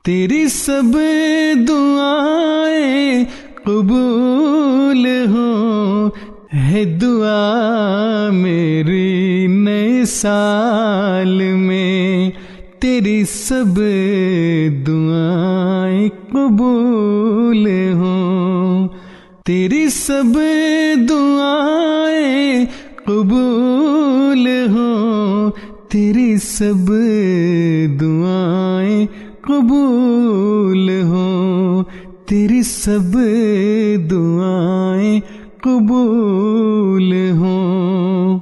تیری سب دعائیں قبول ہوں، ہے دعا میری نئے سال میں، تیری سب دعائیں قبول ہوں، تیری سب دعائیں قبول ہوں، تیری سب دعائیں قبول ہوں، تیری سب دعائیں قبول ہوں۔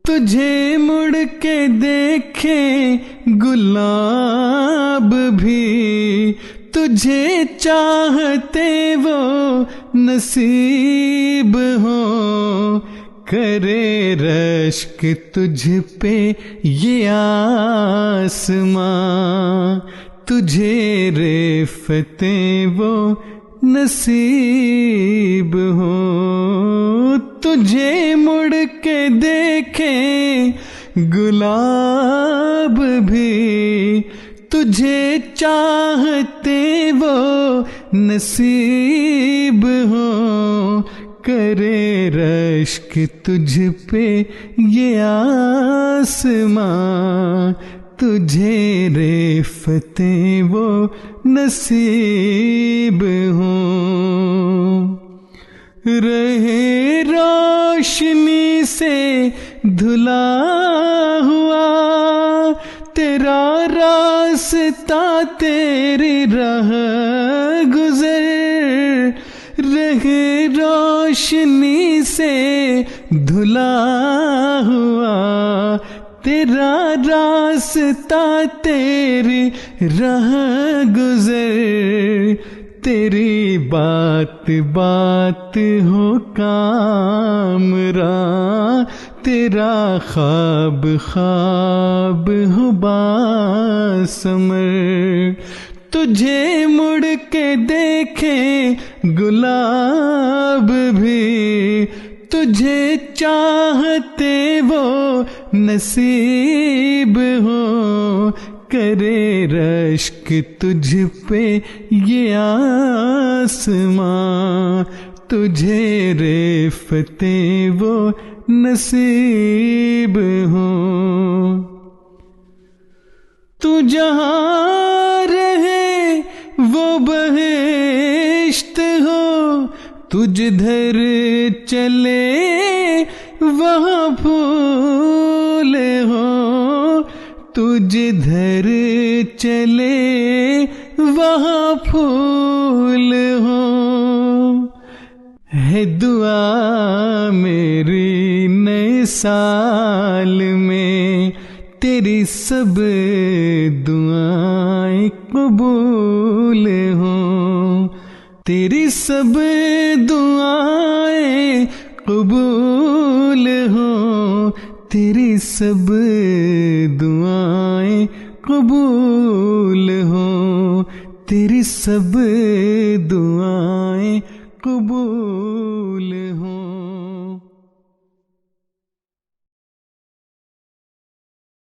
تجھے مڑ کے دیکھے گلاب بھی، تجھے چاہتے وہ نصیب ہوں، کرے رشک تجھ پہ یہ آسماں، تجھے رفتیں وہ نصیب ہوں۔ تجھے مڑ کے دیکھیں گلاب بھی، تجھے چاہتے وہ نصیب ہوں، کرے رشک تجھ پہ یہ آسماں، تجھے رفتیں وہ نصیب ہوں۔ رہے روشنی سے دھلا ہوا تیرا راستہ، تیری راہ گزر، رہے روشنی سے دھلا ہوا تیرا راستہ، تیری راہ گزر، تیری بات بات ہو کامراں، تیرا خواب خواب ہو باثمر۔ تجھے مڑ کے دیکھیں گلاب بھی، تجھے چاہتے وہ نصیب ہوں، کرے رشک تجھ پہ یہ آسماں، تجھے رفتیں وہ نصیب ہوں۔ تو جہاں رہے وہ بہشت ہو، تو جدھر چلے وہاں پھول ہو، تو جدھر چلے وہاں پھول ہو، ہے دعا میری نئے سال میں، تیری سب دعائیں قبول ہوں، تیری سب دعائیں قبول ہوں، تیری سب دعائیں قبول ہوں، تیری سب دعائیں قبول ہوں۔